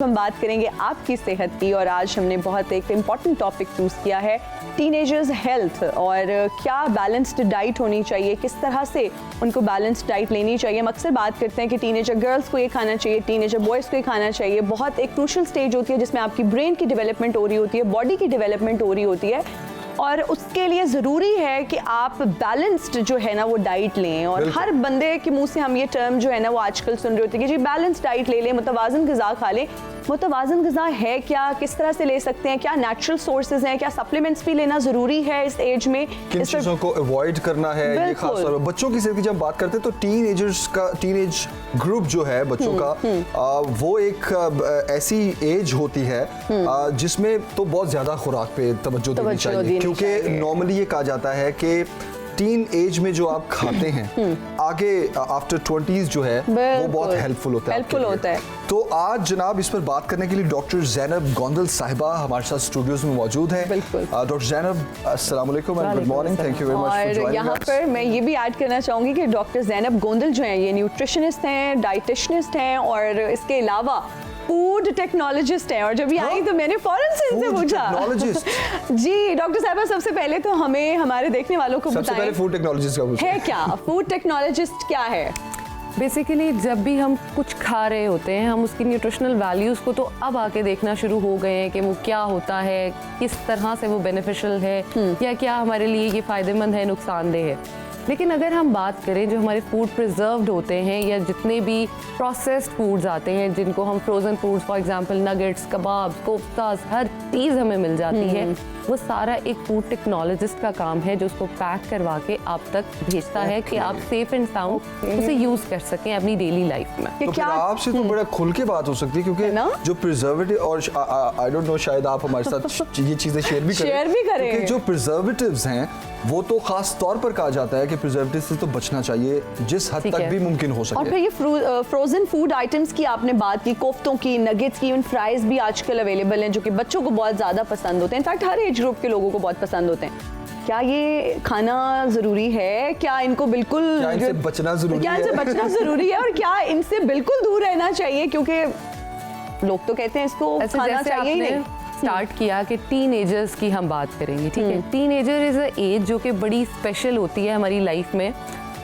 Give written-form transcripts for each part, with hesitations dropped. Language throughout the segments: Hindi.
हम बात करेंगे आपकी सेहत की और आज हमने बहुत एक इम्पॉर्टेंट टॉपिक चूज़ किया है टीनेजर्स हेल्थ और क्या बैलेंस्ड डाइट होनी चाहिए, किस तरह से उनको बैलेंस्ड डाइट लेनी चाहिए। हम अक्सर बात करते हैं कि टीनेजर गर्ल्स को ये खाना चाहिए, टीनेजर बॉयज़ को ये खाना चाहिए। बहुत एक क्रूशल स्टेज होती है जिसमें आपकी ब्रेन की डेवलपमेंट हो रही होती है, बॉडी की डेवलपमेंट हो रही होती है और उसके लिए ज़रूरी है कि आप बैलेंस्ड जो है ना वो डाइट लें। और हर बंदे के मुंह से हम ये टर्म जो है ना वो आजकल सुन रहे होते हैं कि जी बैलेंस्ड डाइट ले लें, मुतवाज़न ग़िज़ा खा लें। मुतवाज़न ग़िज़ा है क्या, किस तरह से ले सकते हैं, क्या नेचुरल सोर्सेज हैं, क्या सप्लीमेंट्स भी लेना ज़रूरी है इस एज में, किन चीज़ों को अवॉइड करना है। ये खास तौर पर बच्चों की सेहत की जब बात करते हैं तो टीनेज ग्रुप जो है बच्चों का वो एक ऐसी एज होती है जिसमें तो बहुत ज़्यादा खुराक पे तवज्जो देनी चाहिए, क्योंकि नॉर्मली ये कहा जाता है कि टीन एज में जो आप खाते हैं आगे आफ्टर 20s जो है वो बहुत हेल्पफुल होता है। तो आज जनाब इस पर बात करने के लिए डॉक्टर ज़ैनब गोंदल साहिबा हमारे साथ स्टूडियोज में मौजूद है। डॉक्टर ज़ैनब अस्सलाम वालेकुम and good morning, thank you very much for joining. यहाँ पर मैं ये भी ऐड करना चाहूँगी कि डॉक्टर ज़ैनब गोंदल जो हैं ये न्यूट्रिशनिस्ट हैं, डाइटिशनिस्ट हैं और इसके अलावा फूड टेक्नोलॉजिस्ट है। और जब ये आई तो मैंने फौरन से इनसे पूछा जी डॉक्टर साहिबा सबसे पहले तो हमें हमारे देखने वालों को सबसे पहले फूड टेक्नोलॉजिस्ट का है क्या, फूड टेक्नोलॉजिस्ट क्या है? बेसिकली जब भी हम कुछ खा रहे होते हैं हम उसकी न्यूट्रिशनल वैल्यूज़ को तो अब आके देखना शुरू हो गए हैं कि वो क्या होता है, किस तरह से वो बेनिफिशियल है या क्या हमारे लिए ये फ़ायदेमंद है, नुकसानदेह है। लेकिन अगर हम बात करें जो हमारे फूड प्रिजर्व्ड होते हैं या जितने भी प्रोसेस्ड फूड्स आते हैं जिनको हम frozen foods for example nuggets, kebab, koftas, हर चीज़ हमें मिल जाती है, वो सारा एक फूड टेक्नोलॉजिस्ट का काम है जो उसको पैक करवा के आप तक भेजता है कि आप सेफ एंड साउंड उसे यूज़ कर सकें अपनी डेली लाइफ में। तो फिर आपसे तो बड़ा खुल के बात हो सकती है क्योंकि जो प्रिजर्वेटिव और आई डोंट नो शायद आप हमारे साथ ये चीज़ें शेयर भी करें क्योंकि जो प्रिजर्वेटिव्स हैं वो तो खास तौर पर कहा जाता है कि प्रिजर्वेटिव से तो बचना चाहिए जिस हद तक भी मुमकिन हो सके। और फिर ये फ्रोजन फूड आइटम्स की आपने बात की, कोफ्तों की, नगेट्स की, इवन फ्राइज भी आजकल अवेलेबल हैं जो कि बच्चों को बहुत ज़्यादा पसंद होते हैं, इनफैक्ट हर एज ग्रुप के लोगों को बहुत पसंद होते हैं। क्या ये खाना ज़रूरी है? क्या इनको बिल्कुल इनसे बचना ज़रूरी है और क्या इनसे बिल्कुल दूर रहना चाहिए? क्योंकि लोग तो कहते हैं इसको खाना चाहिए ही नहीं। स्टार्ट किया कि टीनेजर्स की हम बात करेंगे, ठीक है। टीनेजर इज़ अ एज जो कि बड़ी स्पेशल होती है हमारी लाइफ में।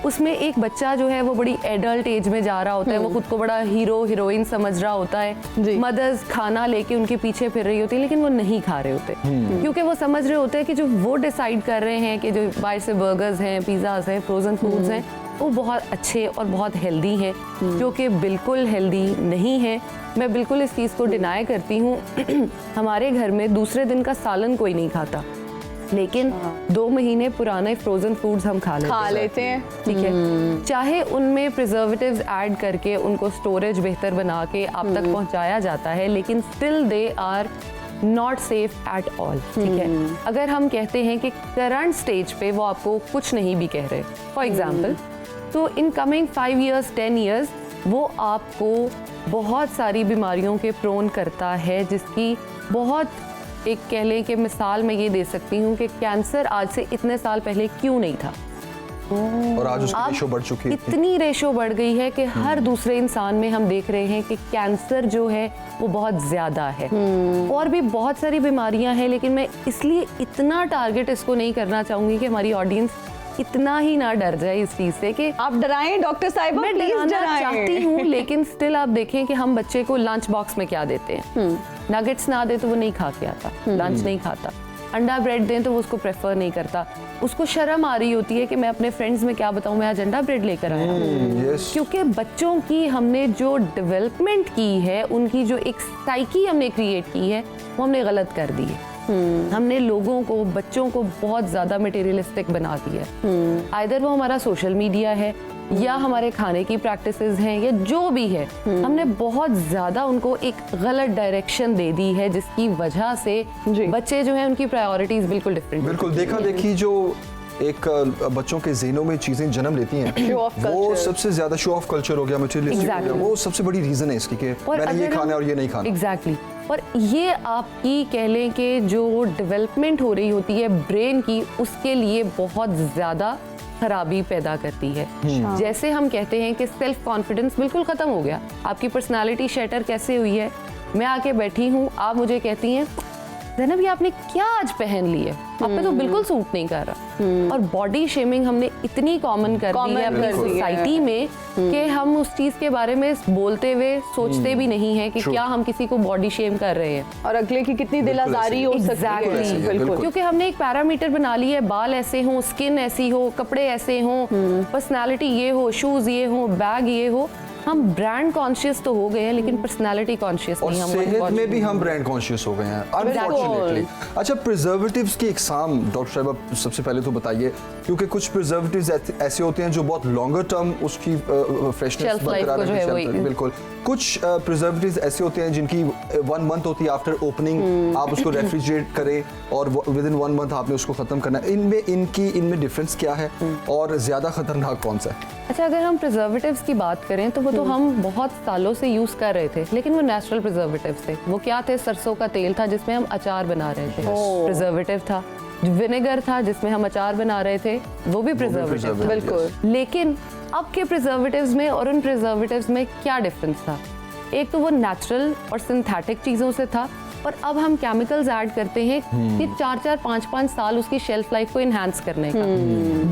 उसमें एक बच्चा जो है वो बड़ी एडल्ट एज में जा रहा होता है, वो खुद को बड़ा हीरो हीरोइन समझ रहा होता है। मदर्स खाना लेके उनके पीछे फिर रही होती है लेकिन वो नहीं खा रहे होते क्योंकि वो समझ रहे होते हैं कि जो वो डिसाइड कर रहे हैं कि जो बाहर से बर्गर्स हैं, पिज़्ज़ाज हैं, फ्रोज़न फूड्स हैं वो बहुत अच्छे और बहुत हेल्दी हैं, जो कि बिल्कुल हेल्दी नहीं है। मैं बिल्कुल इस चीज़ को डिनाई करती हूँ। हमारे घर में दूसरे दिन का सालन कोई नहीं खाता लेकिन 2 महीने पुराने फ्रोजन फूड्स हम खा लेते हैं, ठीक है। चाहे उनमें प्रिजर्वेटिव्स ऐड करके उनको स्टोरेज बेहतर बना के आप तक पहुंचाया जाता है लेकिन still they are not safe at all, ठीक है। अगर हम कहते हैं कि करंट स्टेज पे वो आपको कुछ नहीं भी कह रहे, फॉर एग्जाम्पल, तो इन कमिंग 5 years 10 years वो आपको बहुत सारी बीमारियों के प्रोन करता है, जिसकी बहुत एक कह लें कि मिसाल मैं ये दे सकती हूँ कि कैंसर आज से इतने साल पहले क्यों नहीं था और आज उसकी रेशो बढ़ चुकी है, इतनी रेशो बढ़ गई है कि हर दूसरे इंसान में हम देख रहे हैं कि कैंसर जो है वो बहुत ज़्यादा है। और भी बहुत सारी बीमारियां हैं लेकिन मैं इसलिए इतना टारगेट इसको नहीं करना चाहूँगी कि हमारी ऑडियंस इतना ही ना डर जाए इस चीज़ से कि आप डराएं डॉक्टर साहिबा, मैं डराना चाहती हूँ लेकिन स्टिल आप देखें कि हम बच्चे को लंच बॉक्स में क्या देते हैं। नगेट्स ना दे तो वो नहीं खा के आता, लंच नहीं खाता। अंडा ब्रेड दें तो वो उसको प्रेफर नहीं करता, उसको शर्म आ रही होती है कि मैं अपने फ्रेंड्स में क्या बताऊं मैं आज अंडा ब्रेड लेकर आया हूं। क्योंकि बच्चों की हमने जो डेवलपमेंट की है, उनकी जो एक साइकी हमने क्रिएट की है वो हमने गलत कर दी है। हमने लोगों को, बच्चों को बहुत ज़्यादा मटेरियलिस्टिक बना दिया है। आइदर वो हमारा सोशल मीडिया है या हमारे खाने की प्रैक्टिसेस हैं या जो भी है, हमने बहुत ज़्यादा उनको एक गलत डायरेक्शन दे दी है जिसकी वजह से बच्चे जो हैं उनकी प्रायोरिटीज़ बिल्कुल डिफरेंट। बिल्कुल देखा देखी जो एक बच्चों के ज़हनों में चीज़ें जन्म लेती हैं वो सबसे ज़्यादा शो ऑफ कल्चर हो गया, मटेरियलिस्टिक हो गया, वो सबसे बड़ी रीज़न है इसकी कि मैंने ये खाना है और ये नहीं खाना। एग्जैक्टली। और ये आपकी कह लें कि जो डेवलपमेंट हो रही होती है ब्रेन की, उसके लिए बहुत ज़्यादा खराबी पैदा करती है। जैसे हम कहते हैं कि सेल्फ कॉन्फिडेंस बिल्कुल ख़त्म हो गया। आपकी पर्सनालिटी शैटर कैसे हुई है मैं आके बैठी हूँ, आप मुझे कहती हैं ज़ैनब ये आपने क्या आज पहन ली है, आप पे तो बिल्कुल सूट नहीं कर रहा। और बॉडी शेमिंग हमने इतनी कॉमन कर दी है अपनी सोसाइटी में कि हम उस चीज के बारे में बोलते हुए सोचते भी नहीं है कि क्या हम किसी को बॉडी शेम कर रहे हैं, और अगले की कितनी दिल आजारी हो सकती है। बिल्कुल, क्योंकि हमने एक पैरामीटर बना ली है, बाल ऐसे हो, स्किन ऐसी हो, कपड़े ऐसे हो, पर्सनालिटी ये हो, शूज ये हो, बैग ये हो। हम ब्रांड कॉन्शियस तो हो गए हैं लेकिन पर्सनालिटी कॉन्शियस नहीं। हम सेहत में भी हम ब्रांड कॉन्शियस हो गए हैं अनफॉर्चुनेटली। अच्छा, प्रिजर्वेटिव्स की इकसाम डॉक्टर साहब आप सबसे पहले तो बताइए, क्योंकि कुछ प्रिजर्वेटिव्स ऐसे होते हैं जो बहुत लॉन्गर टर्म उसकी फ्रेशनेस बरकरार रखते हैं। बिल्कुल, कुछ प्रिजर्वेटिव्स ऐसे होते हैं जिनकी 1 मंथ होती है आफ्टर ओपनिंग, आप उसको रेफ्रिजरेट करें और विद इन 1 मंथ आपने उसको खत्म करना है। इनमें डिफरेंस क्या है और ज्यादा खतरनाक कौन सा है? अच्छा, अगर हम प्रिजर्वेटिव्स की बात करें तो वो तो हम बहुत सालों से यूज कर रहे थे, लेकिन वो नेचुरल प्रिजर्वेटिव्स थे। वो क्या थे? सरसों का तेल था जिसमें हम अचार बना रहे थे, प्रिजर्वेटिव था। विनेगर था जिसमें हम अचार बना रहे थे, वो भी प्रिजर्वेटिव था। बिल्कुल। लेकिन अब के प्रिजर्वेटिव्स में और उन प्रिजर्वेटिव्स में क्या डिफरेंस था? एक तो वो नेचुरल और सिंथेटिक चीजों से था, और अब हम केमिकल्स ऐड करते हैं कि 4-4, 5-5 साल उसकी शेल्फ लाइफ को इनहैंस करने का।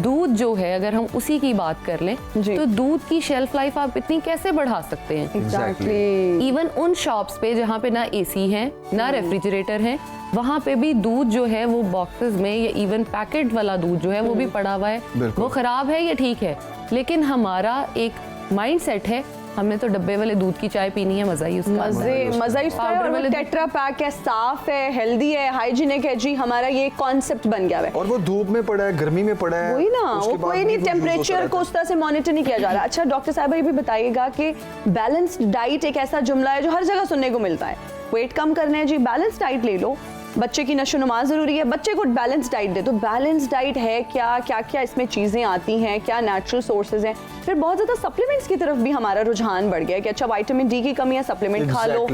दूध जो है, अगर हम उसी की बात कर लें तो दूध की शेल्फ लाइफ आप इतनी कैसे बढ़ा सकते हैं? एग्जैक्टली। इवन उन शॉप्स पे जहाँ पे ना एसी है ना रेफ्रिजरेटर है, वहाँ पे भी दूध जो है वो बॉक्सेस में या इवन पैकेट वाला दूध जो है वो भी पड़ा हुआ है। वो खराब है या ठीक है, लेकिन हमारा एक माइंड सेट है हमने तो डब्बे वाले दूध की चाय पीनी है, मजा ही उसका। मजा ही उसका है, और वो टेट्रा पैक है, साफ है, हेल्दी है, हाइजीनिक है जी। हमारा ये कॉन्सेप्ट बन गया है। और वो धूप में पड़ा है, गर्मी में पड़ा है, वही ना, वो कोई नहीं टेम्परेचर को उस तरह से मॉनिटर नहीं किया जा रहा। अच्छा डॉक्टर साहब ये भी बताइएगा कि बैलेंस्ड डाइट एक ऐसा जुमला है जो हर जगह सुनने को मिलता है। वेट कम करना है जी, बैलेंस डाइट ले लो। बच्चे की नशोनुमा जरूरी है, बच्चे को बैलेंस डाइट दे। तो बैलेंस डाइट है क्या, क्या क्या इसमें चीजें आती हैं, क्या नेचुरल सोर्सेज हैं? फिर बहुत ज्यादा सप्लीमेंट्स की तरफ भी हमारा रुझान बढ़ गया है कि अच्छा विटामिन डी की कमी है, सप्लीमेंट खा लो।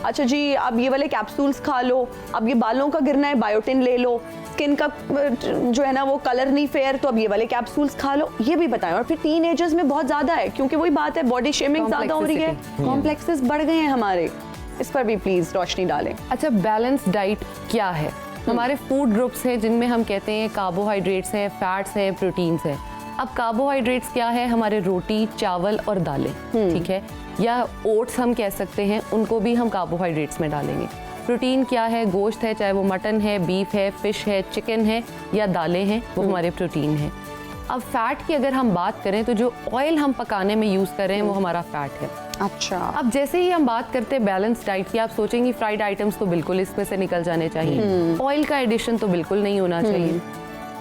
अच्छा जी, अब ये वाले कैप्सूल्स खा लो, अब ये बालों का गिरना है, बायोटिन ले लो, स्किन का जो है ना वो कलर नहीं फेयर, तो अब ये वाले कैप्सूल्स खा लो। ये भी बताएं। और फिर टीनेजर्स में बहुत ज्यादा है, क्योंकि वही बात है, बॉडी शेमिंग ज्यादा हो रही है, कॉम्प्लेक्सेस बढ़ गए हैं हमारे। इस पर भी प्लीज रोशनी डालें। अच्छा, बैलेंस डाइट क्या है? हमारे फूड ग्रुप्स हैं जिनमें हम कहते हैं कार्बोहाइड्रेट्स हैं, फैट्स हैं, प्रोटीन्स हैं। अब कार्बोहाइड्रेट्स क्या है? हमारे रोटी, चावल और दालें, ठीक है, या ओट्स हम कह सकते हैं, उनको भी हम कार्बोहाइड्रेट्स में डालेंगे। प्रोटीन क्या है? गोश्त है, चाहे वो मटन है, बीफ है, फिश है, चिकन है या दालें हैं, वो हमारे प्रोटीन है। अब फैट की अगर हम बात करें तो जो ऑयल हम पकाने में यूज कर रहे हैं वो हमारा फैट है। अच्छा, अब जैसे ही हम बात करते हैं बैलेंस डाइट की, आप सोचेंगे फ्राइड आइटम्स तो बिल्कुल इसमें से निकल जाने चाहिए, ऑयल का एडिशन तो बिल्कुल नहीं होना चाहिए,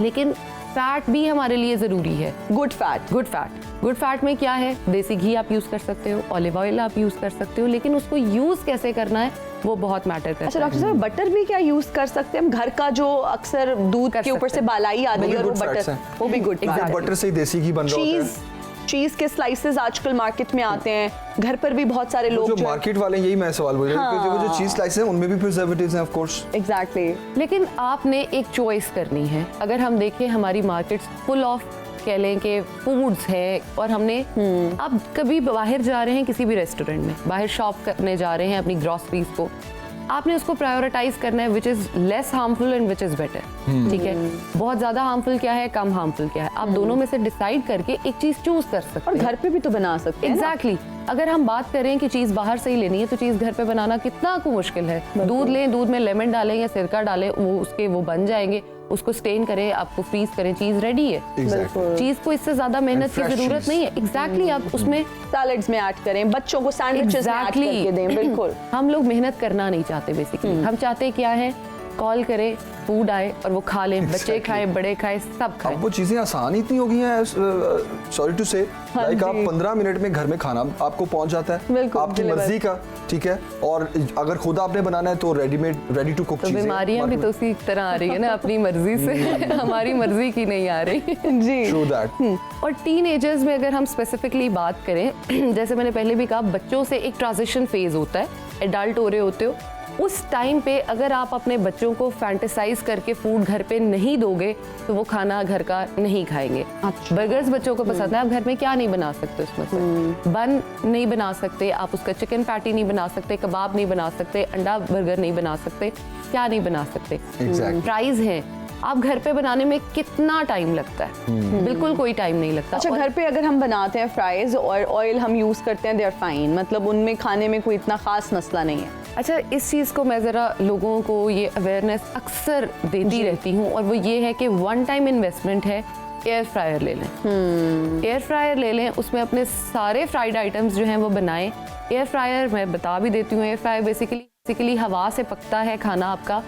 लेकिन फैट भी हमारे लिए जरूरी है। गुड फैट में क्या है? देसी घी आप यूज कर सकते हो, ऑलिव ऑयल आप यूज कर सकते हो, लेकिन उसको यूज कैसे करना है वो बहुत मैटर करता है। अच्छा डॉक्टर साहब, बटर भी क्या यूज कर सकते हैं हम? घर का जो अक्सर दूध के ऊपर से बालाई आती है और वो बटर, वो भी गुड फैट। बटर से ही देसी घी बन रहा होता है। चीज के स्लाइसेस आजकल मार्केट में आते हैं, घर पर भी बहुत सारे लोग जो मार्केट वाले, यही मैं सवाल बोल रहा हूं कि जो चीज स्लाइसेस हैं उनमें भी प्रिजर्वेटिव्स हैं ऑफ कोर्स। एग्जैक्टली। लेकिन आपने एक चॉइस करनी है। अगर हम देखें हमारी मार्केट्स फुल ऑफ कह लें कि फूड्स है, और हमने अब कभी बाहर जा रहे हैं किसी भी रेस्टोरेंट में, बाहर शॉप करने जा रहे हैं अपनी ग्रोसरीज को, आपने उसको प्रायोरिटाइज करना है which is less harmful and which is better, ठीक है। बहुत ज्यादा हार्मफुल क्या है, कम हार्मफुल क्या है, आप दोनों में से डिसाइड करके एक चीज चूज कर सकते हैं। और घर पे भी तो बना सकते हैं। एग्जैक्टली। अगर हम बात करें कि चीज बाहर से ही लेनी है तो चीज घर पे बनाना कितना मुश्किल है। दूध लें, दूध में लेमन डालें या सिरका डालें, वो बन जाएंगे, उसको स्टेन करें, आपको फ्रीज करें, चीज रेडी है। चीज को इससे ज्यादा मेहनत की जरूरत नहीं है। एग्जैक्टली। आप उसमें सैलेड्स में ऐड करें, बच्चों को सैंडविचेस में ऐड करके दें। बिल्कुल। हम लोग मेहनत करना नहीं चाहते बेसिकली। हम चाहते क्या है, कॉल करें, फूड आए और वो खा लें, बच्चे खाए, बड़े खाए, सब खाए। अब वो चीजें आसान इतनी हो गई हैं, सॉरी टू से, लाइक आप 15 मिनट में घर में खाना आपको पहुंच जाता है, आपकी मर्जी का, ठीक है। और अगर खुद आपने बनाना है तो रेडी टू कुक चीजें। बीमारियां भी तो उसी तरह आ रही है ना, अपनी मर्जी से, हमारी मर्जी की नहीं आ रही जी। True that. और टीनेजर्स में अगर हम स्पेसिफिकली बात करें, जैसे मैंने पहले भी कहा, बच्चों से एक ट्रांजिशन फेज होता है, एडल्ट हो रहे होते हो, उस टाइम पे अगर आप अपने बच्चों को फैंटेसाइज करके फूड घर पे नहीं दोगे तो वो खाना घर का नहीं खाएंगे। अच्छा। बर्गर्स बच्चों को पसंद है, आप घर में क्या नहीं बना सकते उसमें से? बन नहीं बना सकते आप, उसका चिकन पैटी नहीं बना सकते, कबाब नहीं बना सकते, अंडा बर्गर नहीं बना सकते, क्या नहीं बना सकते? Exactly. फ्राइज हैं, आप घर पे बनाने में कितना टाइम लगता है? बिल्कुल कोई टाइम नहीं लगता। अच्छा, घर पे अगर हम बनाते हैं फ्राइज और ऑयल हम यूज करते हैं, दे आर फाइन, मतलब उनमें खाने में कोई इतना खास मसला नहीं है। अच्छा, इस चीज़ को मैं ज़रा लोगों को ये अवेयरनेस अक्सर देती रहती हूँ, और वो ये है कि वन टाइम इन्वेस्टमेंट है, एयर फ्रायर ले लें। एयर फ्रायर ले लें, उसमें अपने सारे फ्राइड आइटम्स जो हैं वो बनाएं। एयर फ्रायर मैं बता भी देती हूँ, एयर फ्रायर बेसिकली हवा से पकता है खाना आपका,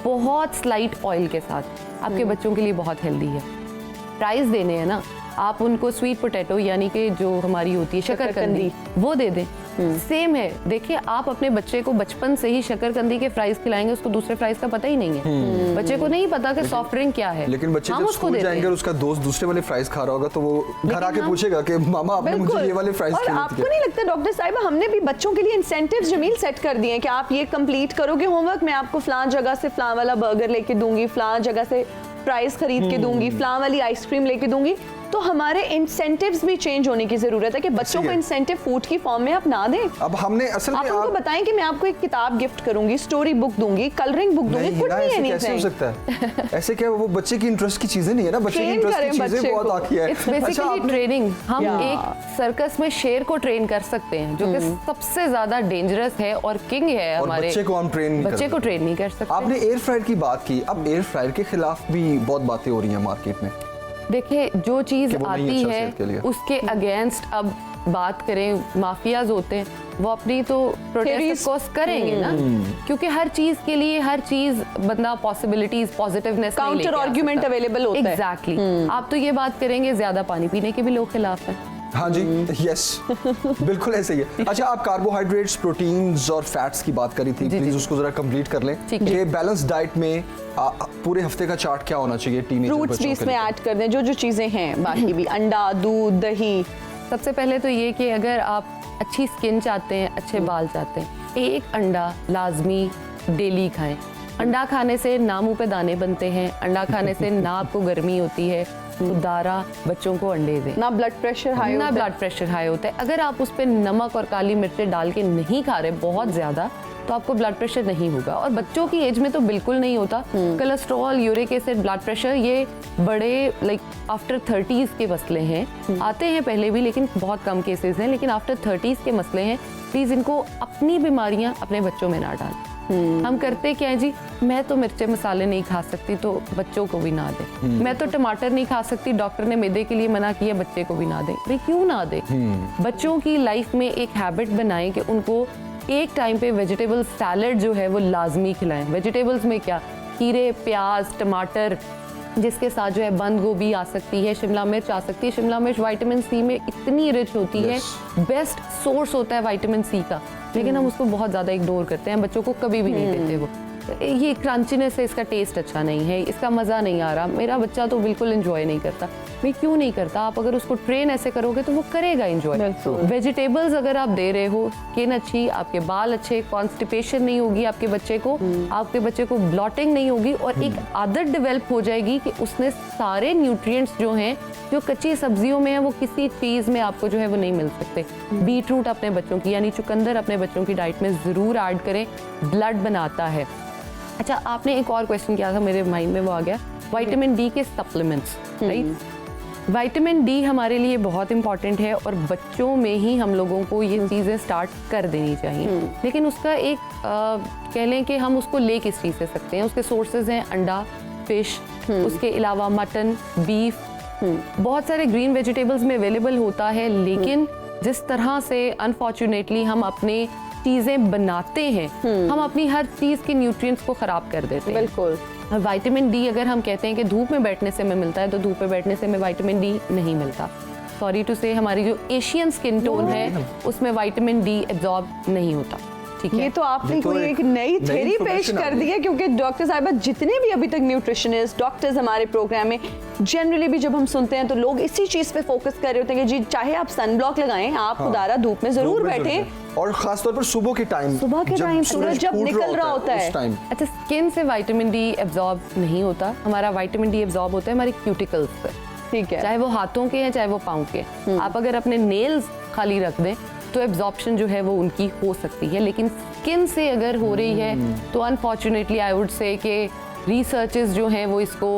बहुत स्लाइट ऑयल के साथ, आपके बच्चों के लिए बहुत हेल्दी है। फ्राइज देने हैं ना, आप उनको स्वीट पोटैटो यानी कि जो हमारी होती है शकरकंदी, वो दे दें। सेम है, देखिए आप अपने बच्चे को बचपन से ही शकरकंदी के फ्राइज खिलाएंगे, उसको दूसरे फ्राइज का पता ही नहीं है। बच्चे को नहीं पता कि सॉफ्ट ड्रिंक क्या है, लेकिन बच्चे हम जब उसको स्कूल देते जाएंगे हैं। और उसका दोस्त दूसरे वाले फ्राइज खा रहा होगा तो वो घर आके पूछेगा कि मामा आपने मुझे ये वाले फ्राइज और खिलाए आपको थे। नहीं लगता डॉक्टर साहिबा, हमने भी बच्चों के लिए इंसेंटिव्स जमील सेट कर दिए हैं कि आप ये कंप्लीट करोगे होमवर्क, मैं आपको फलां जगह से फलां वाला बर्गर लेके दूंगी, फलां जगह से फ्राइज खरीद के दूंगी, फलां वाली आइसक्रीम लेके दूंगी। तो हमारे इंसेंटिव्स भी चेंज होने की जरूरत है कि बच्चों को इंसेंटिव फूड की फॉर्म में आप ना दें। अब हमने असल में आप उनको बताएं कि मैं आपको एक किताब गिफ्ट करूंगी, स्टोरी बुक दूंगी, कलरिंग बुक दूंगी, कुछ ना, नहीं ऐसे है कैसे हो सकता है? ऐसे क्या, वो बच्चे की इंटरेस्ट की चीजें नहीं है ना, बच्चे की Train इंटरेस्ट की करें चीजें बच्चे बहुत को। आती है। It's basically training. हम Yeah. एक सर्कस में शेर को ट्रेन कर सकते हैं, जो कि सबसे ज्यादा डेंजरस है और किंग है और हमारे। बच्चे को हम ट्रेन नहीं कर बच्चे को ट्रेन नहीं कर सकते। आपने एयर फ्रायर की बात की, अब एयर फ्रायर के खिलाफ भी बहुत बातें हो रही हैं मार्केट में। देखिए, जो चीज कि वो नहीं आती अच्छा है सेहत के लिए। उसके अगेंस्ट अब बात करें, माफियाज होते हैं, वो अपनी तो प्रोटेस्ट Theories. कोर्स करेंगे ना, क्योंकि हर चीज के लिए हर चीज बंदा possibilities positiveness counter argument available होता है। एग्जैक्टली। आप तो ये बात करेंगे, ज्यादा पानी पीने के भी लोग खिलाफ हैं। हाँ जी, यस, बिल्कुल ऐसे ही है। अच्छा, आप कार्बोहाइड्रेट्स, प्रोटीन्स और फैट्स की बात करी थी, प्लीज उसको जरा कंप्लीट कर लें ठीक है। कि बैलेंस डाइट में पूरे हफ्ते का चार्ट क्या होना चाहिए टीनेजर फ्रूट्स बच्चों भी के इसमें लिए? ऐड कर दें, जो जो चीजें हैं बाकी भी, अंडा, दूध, दही। सबसे पहले तो ये कि अगर आप अच्छी स्किन चाहते हैं, अच्छे बाल चाहते हैं, एक अंडा लाजमी डेली खाएं। अंडा खाने से ना मुंह पे दाने बनते हैं, अंडा खाने से ना आपको गर्मी होती है, तो दारा बच्चों को अंडे दें। ना ब्लड प्रेशर हाई ना होता है। ब्लड प्रेशर हाई होता है। अगर आप उस पर नमक और काली मिर्चें डाल के नहीं खा रहे बहुत ज्यादा, तो आपको ब्लड प्रेशर नहीं होगा, और बच्चों की एज में तो बिल्कुल नहीं होता। Cholesterol, uric acid, blood pressure, ये बड़े लाइक आफ्टर 30s के मसले हैं। आते हैं पहले भी, लेकिन बहुत कम केसेस हैं, लेकिन आफ्टर 30s के मसले हैं। प्लीज इनको अपनी बीमारियां अपने बच्चों में ना डालें। हम करते क्या है जी, मैं तो मिर्चे मसाले नहीं खा सकती तो बच्चों को भी ना दे, मैं तो टमाटर नहीं खा सकती, डॉक्टर ने मैदे के लिए मना किया, बच्चे को भी ना दे। भाई क्यों ना दे? बच्चों की लाइफ में एक हैबिट बनाएं कि उनको एक टाइम पे वेजिटेबल सैलेड जो है वो लाजमी खिलाएं। वेजिटेबल्स में क्या, खीरे, प्याज, टमाटर, जिसके साथ जो है बंद गोभी आ सकती है, शिमला मिर्च आ सकती है। शिमला मिर्च विटामिन सी में इतनी रिच होती है, बेस्ट सोर्स होता है विटामिन सी का, लेकिन हम उसको बहुत ज़्यादा इग्नोर करते हैं, बच्चों को कभी भी नहीं देते। वो ये क्रंचीनेस है, इसका टेस्ट अच्छा नहीं है, इसका मज़ा नहीं आ रहा, मेरा बच्चा तो बिल्कुल एंजॉय नहीं करता। मैं क्यों नहीं करता? आप अगर उसको ट्रेन ऐसे करोगे तो वो करेगा एंजॉय। वेजिटेबल्स अगर आप दे रहे हो, स्किन अच्छी, आपके बाल अच्छे, कॉन्स्टिपेशन नहीं होगी आपके बच्चे को ब्लॉटिंग नहीं होगी, और एक आदत डेवलप हो जाएगी कि उसने सारे न्यूट्रिएंट्स जो हैं, जो कच्ची सब्जियों में है, वो किसी चीज़ में आपको जो है वो नहीं मिल सकते। बीट रूट अपने बच्चों की यानी चुकंदर अपने बच्चों की डाइट में ज़रूर ऐड करें, ब्लड बनाता है। अच्छा, आपने एक और क्वेश्चन किया था, मेरे माइंड में वो आ गया, विटामिन डी के सप्लीमेंट्स, राइट? विटामिन डी हमारे लिए बहुत इंपॉर्टेंट है, और बच्चों में ही हम लोगों को ये चीज़ें स्टार्ट कर देनी चाहिए। लेकिन उसका एक कह लें कि हम उसको ले किस चीज़ से सकते हैं, उसके सोर्सेज हैं अंडा, फिश, उसके अलावा मटन, बीफ, बहुत सारे ग्रीन वेजिटेबल्स में अवेलेबल होता है। लेकिन जिस तरह से अनफॉर्चुनेटली हम अपने चीज़ें बनाते हैं, हम अपनी हर चीज़ के न्यूट्रिएंट्स को ख़राब कर देते हैं। बिल्कुल। विटामिन डी अगर हम कहते हैं कि धूप में बैठने से हमें मिलता है, तो धूप में बैठने से हमें विटामिन डी नहीं मिलता। सॉरी टू से, हमारी जो एशियन स्किन टोन है उसमें विटामिन डी एब्जॉर्ब नहीं होता, ठीक ठीक है। ये तो आपने ये तो कोई एक एक नई नई थ्योरी पेश information आ कर गई। दी है, क्योंकि डॉक्टर साहिबा जितने भी अभी तक न्यूट्रिशनिस्ट डॉक्टर्स हमारे प्रोग्राम में जनरली भी जब हम सुनते हैं तो लोग इसी चीज पे फोकस कर रहे होते हैं कि जी चाहे आप सन ब्लॉक लगाएं, आप खुदारा धूप में जरूर धूप में बैठें, और खास तौर पर सुबह के टाइम, सुबह के टाइम सूरज जब निकल रहा होता है। उस टाइम अच्छा, स्किन से विटामिन डी एब्जॉर्ब नहीं होता, हमारा विटामिन डी एब्जॉर्ब होता है हमारे क्यूटिकल्स से, ठीक है। चाहे वो हाथों के हैं चाहे वो पाँव के। आप अगर अपने नेल्स खाली रख दें तो एब्जॉर्प्शन जो है वो उनकी हो सकती है, लेकिन स्किन से अगर हो रही है तो अनफॉर्चुनेटली आई वुड से कि रिसर्चेस जो हैं वो इसको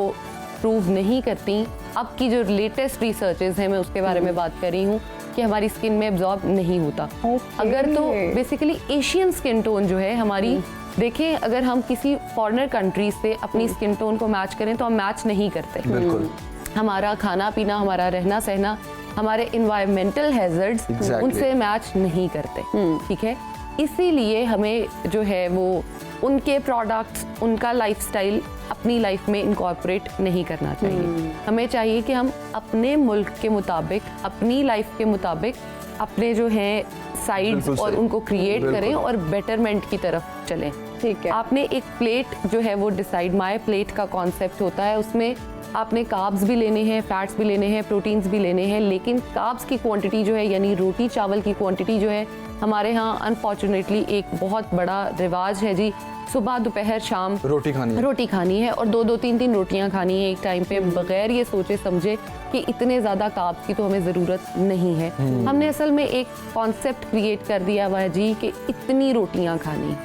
प्रूव नहीं करती। अब की जो लेटेस्ट रिसर्चेस हैं मैं उसके बारे में बात कर रही हूँ कि हमारी स्किन में एब्जॉर्ब नहीं होता। Okay. अगर तो बेसिकली एशियन स्किन टोन जो है हमारी, देखें अगर हम किसी फॉरेनर कंट्री से अपनी स्किन टोन को मैच करें तो हम मैच नहीं करते। बिल्कुल हमारा खाना पीना, हमारा रहना सहना, हमारे इन्वायरमेंटल हैजर्ड्स Exactly. उनसे मैच नहीं करते, ठीक है। इसीलिए हमें जो है वो उनके प्रोडक्ट्स, उनका लाइफस्टाइल अपनी लाइफ में इनकॉर्पोरेट नहीं करना चाहिए। हमें चाहिए कि हम अपने मुल्क के मुताबिक, अपनी लाइफ के मुताबिक अपने जो है साइड्स बिल्कुल और सही। उनको क्रिएट बिल्कुल। करें और बेटरमेंट की तरफ चलें। ठीक है। आपने एक प्लेट जो है वो डिसाइड, माय प्लेट का कॉन्सेप्ट होता है, उसमें आपने कार्ब्स भी लेने हैं, फैट्स भी लेने हैं, प्रोटीन्स भी लेने हैं, लेकिन कार्ब्स की क्वांटिटी जो है यानी रोटी चावल की क्वांटिटी जो है हमारे यहाँ अनफॉर्चुनेटली एक बहुत बड़ा रिवाज है जी, सुबह दोपहर शाम रोटी खानी है। रोटी खानी है और दो दो तीन तीन रोटियां खानी है एक टाइम पे, बगैर ये सोचे समझे कि इतने ज़्यादा कार्ब्स की तो हमें ज़रूरत नहीं है। हमने असल में एक कॉन्सेप्ट क्रिएट कर दिया हुआ है जी कि इतनी रोटियां खानी,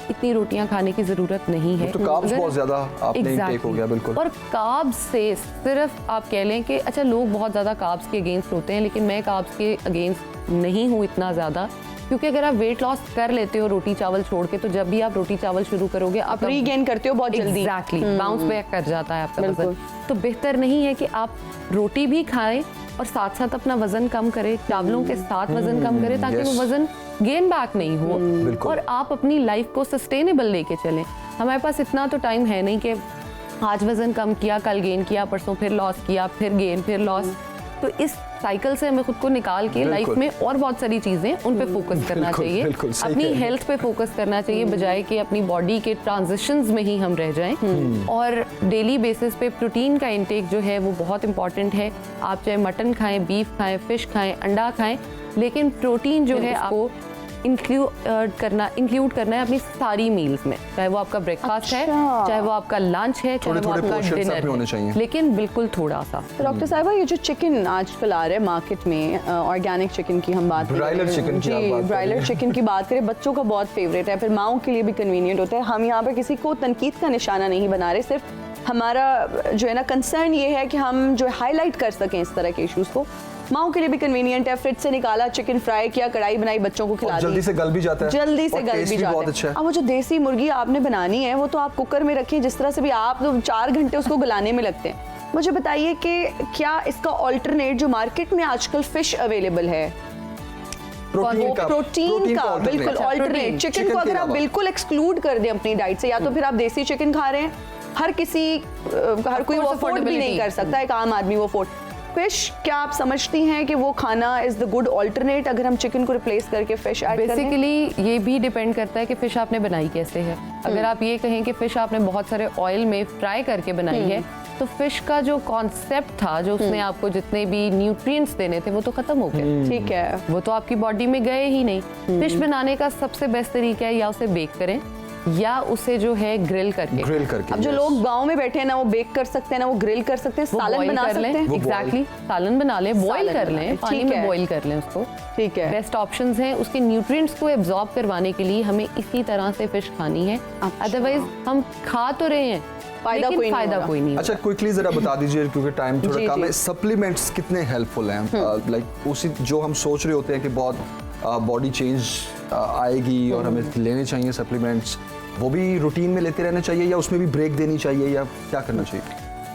इतनी रोटियां खाने की ज़रूरत नहीं है। तो कार्ब्स अगर- बहुत ज़्यादा आपने intake हो गया, बिल्कुल। और कार्ब्स से सिर्फ आप कह लें कि अच्छा लोग बहुत ज़्यादा कार्ब्स के अगेंस्ट होते हैं, लेकिन मैं कार्ब्स के अगेंस्ट नहीं हूँ इतना ज़्यादा, क्योंकि अगर आप वेट लॉस कर लेते हो रोटी चावल छोड़ के, तो जब भी आप रोटी चावल शुरू करोगे आप रीगेन करते हो बहुत जल्दी। एग्जैक्टली बाउंस बैक कर जाता है आपका बिल्कुल। वजन। तो बेहतर नहीं है कि आप रोटी भी खाएं और साथ साथ अपना वजन कम करें, चावलों के साथ वजन कम करें, ताकि yes. वो वजन गेन बैक नहीं हो बिल्कुल। और आप अपनी लाइफ को सस्टेनेबल लेके चलें। हमारे पास इतना तो टाइम है नहीं कि आज वजन कम किया, कल गेन किया, परसों फिर लॉस किया, फिर गेन, फिर लॉस। तो इस साइकिल से हमें खुद को निकाल के लाइफ बिल्कुल। में और बहुत सारी चीजें उन पे फोकस करना बिल्कुल, चाहिए, बिल्कुल, सही अपनी कह रही हैं। हेल्थ पे फोकस करना चाहिए, बजाय कि अपनी बॉडी के ट्रांजिशंस में ही हम रह जाएं। और डेली बेसिस पे प्रोटीन का इंटेक जो है वो बहुत इंपॉर्टेंट है। आप चाहे मटन खाएं, बीफ खाएं, फिश खाएं, अंडा खाएं, लेकिन प्रोटीन जो है आपको इंक्लूड करना है अपनी सारी मील्स में, चाहे वो आपका ब्रेकफास्ट है, अच्छा। चाहे वो आपका लंच है, चाहे वो थोड़े-थोड़े आपका portions डिनर सब में होने चाहिए। है, लेकिन बिल्कुल थोड़ा सा। तो डॉक्टर साहिबा ये जो चिकन आजकल आ रहा है मार्केट में, ऑर्गेनिक चिकन की हम बात ब्रायलर करें, चिकन की आप जी बात कर रहे ब्रायलर हैं। चिकन की बात करें, बच्चों का बहुत फेवरेट है, फिर माओं के लिए भी कन्वीनियंट होता है। हम यहाँ पे किसी को तनकीद का निशाना नहीं बना रहे, सिर्फ हमारा जो है ना कंसर्न ये है कि हम जो हाईलाइट कर सकें इस तरह के इश्यूज को। माओं के लिए भी कन्वीनियंट है, फ्रिज से निकाला, चिकन फ्राई किया, कढ़ाई बनाई, बच्चों को खिला और दी, जल्दी से गल भी जाता है, जल्दी से और गल taste भी बहुत जाता अच्छा है। है। अब वो जो देसी मुर्गी आपने बनानी है वो तो आप कुकर में रखिए, जिस तरह से भी आप तो 4 घंटे उसको गलाने में लगते हैं। मुझे बताइए कि क्या इसका ऑल्टरनेट जो मार्केट में आजकल फिश अवेलेबल है, प्रोटीन का प्रोटीन का alternate। बिल्कुल अच्छा, ऑल्टरनेट, प्रोटीन। चिकन चिकन को के अगर आप अलावा। बिल्कुल एक्सक्लूड कर दें अपनी डाइट से, या तो फिर आप देसी चिकन खा रहे हैं, हर किसी हर कोई वो course, अफोर्ड भी नहीं affordability। कर सकता, एक आम आदमी वो अफोर्ड। फिश, क्या आप समझती हैं कि वो खाना इज द गुड ऑल्टरनेट अगर हम चिकन को रिप्लेस करके फिश ऐड करें? बेसिकली ये भी डिपेंड करता है कि फिश आपने बनाई कैसे है। अगर आप ये कहें कि फिश आपने बहुत सारे ऑयल में फ्राई करके बनाई है, तो फिश का जो कॉन्सेप्ट था, जो उसने आपको जितने भी न्यूट्रिएंट्स देने थे, वो तो खत्म हो गए। ठीक है। वो तो आपकी बॉडी में गए ही नहीं। फिश बनाने का सबसे बेस्ट तरीका है या उसे बेक करें या उसे जो है ग्रिल करके। ग्रिल करके। अब जो yes। लोग गांव में बैठे हैं ना, वो बेक कर सकते हैं ना, वो ग्रिल कर सकते हैं, वो सालन boil बना कर सकते लें, हैं। वो एग्जैक्टली सालन बना लें, बॉईल सालन कर बना लें, लें, पानी ठीक में है। बॉईल कर लें उसको। ठीक है। बेस्ट ऑप्शंस हैं। उसके न्यूट्रिएंट्स को एब्जॉर्ब करवाने के लिए हमें इसी तरह से फिश खानी है, अच्छा। अदरवाइज हम खा तो रहे हैं फायदा लेकिन कोई नहीं फायदा होगा। कोई नहीं अच्छा, क्विकली जरा बता दीजिए क्योंकि टाइम थोड़ा जी, कम जी। है, सप्लीमेंट्स कितने हेल्पफुल हैं? लाइक उसी जो हम सोच रहे होते हैं कि बहुत बॉडी चेंज आएगी और हमें लेने चाहिए सप्लीमेंट्स, वो भी रूटीन में लेते रहना चाहिए या उसमें भी ब्रेक देनी चाहिए या क्या करना चाहिए?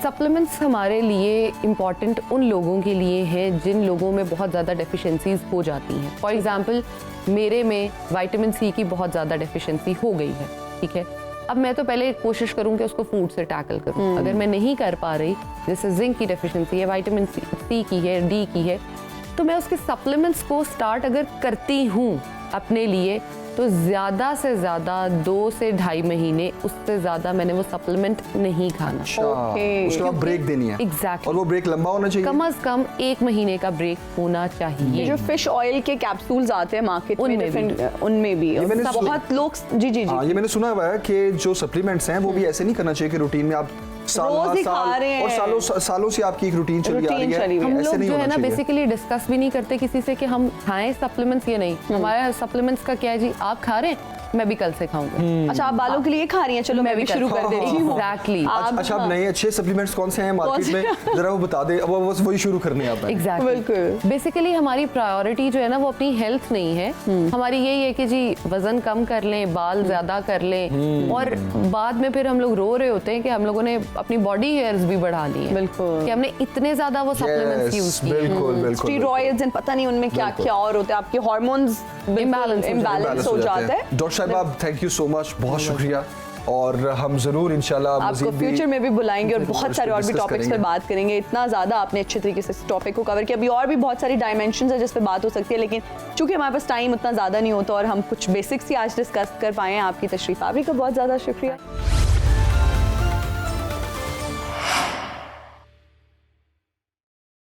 सप्लीमेंट्स हमारे लिए इम्पॉर्टेंट उन लोगों के लिए हैं जिन लोगों में बहुत ज़्यादा डेफिशिएंसीज हो जाती हैं। फॉर एग्जांपल मेरे में विटामिन सी की बहुत ज़्यादा डेफिशिएंसी हो गई है, ठीक है। अब मैं तो पहले कोशिश करूँ कि उसको फूड से टैकल करूँ। अगर मैं नहीं कर पा रही, जैसे जिंक की डेफिशिएंसी है, विटामिन सी की है, डी की है, तो मैं उसके सप्लीमेंट्स को स्टार्ट अगर करती हूँ अपने लिए, तो ज़्यादा से ज़्यादा 2 से 2.5 महीने, उससे ज़्यादा मैंने वो सप्लीमेंट नहीं खाना। Okay. उसके बाद ब्रेक देनी है। Exactly. और वो ब्रेक लंबा होना चाहिए। कम से कम 1 महीने का ब्रेक होना ये चाहिए। जो फिश ऑयल के कैप्सूल्स आते हैं मार्केट में उनमें भी। different, उनमें भी मैंने बहुत लोग जी हाँ, ये मैंने सुना हुआ है कि जो सप्लीमेंट्स हैं वो भी ऐसे नहीं करना चाहिए कि रूटीन में आप रोज ही खा रहे हैं। और सालों से आपकी एक रूटीन चली आ रही है। हम ऐसे लोग नहीं जो है होना ना चाहिए। बेसिकली डिस्कस भी नहीं करते किसी से कि हम खाएं सप्लीमेंट्स या नहीं। हमारा सप्लीमेंट्स का क्या है जी, आप खा रहे हैं, मैं भी कल से खाऊंगा। अच्छा, आप बालों के लिए खा रही हैं, चलो मैं भी शुरू कर देती हूँ। एग्जैक्टली। अच्छा, अब नए अच्छे सप्लीमेंट्स कौन से हैं मार्केट में, जरा वो बता दे। वो बस वही शुरू करने आप एग्जैक्टली। बिल्कुल। बेसिकली हमारी प्रायोरिटी जो है ना वो अपनी हेल्थ नहीं है। हमारी यही है कि जी वजन कम कर लें, बाल ज्यादा कर लें, और बाद में फिर हम लोग रो रहे होते हैं कि हम लोगों ने अपनी बॉडी हेयर्स भी बढ़ा ली है। बिल्कुल। कि हमने इतने ज्यादा वो सप्लीमेंट्स यूज किए। बिल्कुल। स्टीरॉयड्स एंड पता नहीं उनमें क्या क्या और होता है, आपके हार्मोन्स इम्बैलेंस हो जाता है। डॉक्टर साहब, थैंक यू सो मच, बहुत शुक्रिया। और हम जरूर इंशाल्लाह आपको फ्यूचर में भी बुलाएंगे और बहुत सारे और भी डिस्कस टॉपिक्स पर करेंगे। बात करेंगे। इतना ज़्यादा आपने अच्छे तरीके से इस टॉपिक को कवर किया। अभी और भी बहुत सारी डायमेंशंस है जिस पे बात हो सकती है, लेकिन चूंकि हमारे पास टाइम उतना ज़्यादा नहीं होता और हम कुछ बेसिक्स ही आज डिस्कस कर पाए हैं। आपकी तशरीफ आवरी का बहुत ज़्यादा शुक्रिया।